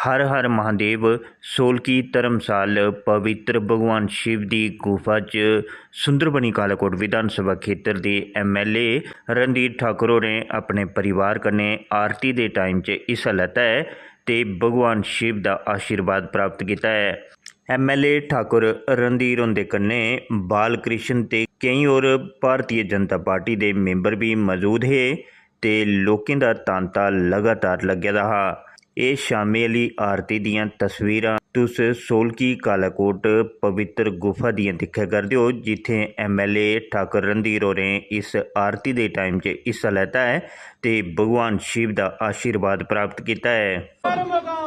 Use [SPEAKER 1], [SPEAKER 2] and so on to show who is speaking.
[SPEAKER 1] हर हर महादेव सोलकी धर्मसाल पवित्र भगवान शिव की गुफा च सुंदरबनी कालाकोट विधान सभा खेत्र के MLA रणधीर ठाकुर होरें अपने परिवार कन्नै आरती के टाइम च हिस्सा लैता है ते भगवान शिव का आशीर्वाद प्राप्त किया है। MLA ठाकुर रणधीर होंदे कन्नै बाल कृष्ण ते कई होर भारतीय जनता पार्टी के मैंबर भी मौजूद है ते लोकें दा तांता लगातार लग्गे दा हा। ये शामी आह्ली आरती दियां तस्वीरां तुस सोलकी कालाकोट पवित्र गुफा दियां दिक्खा करदे हो, जिथे MLA ठाकुर रणधीर होरें इस आरती के टाइम च हिस्सा लैता है ते भगवान शिव का आशीर्वाद प्राप्त किया है।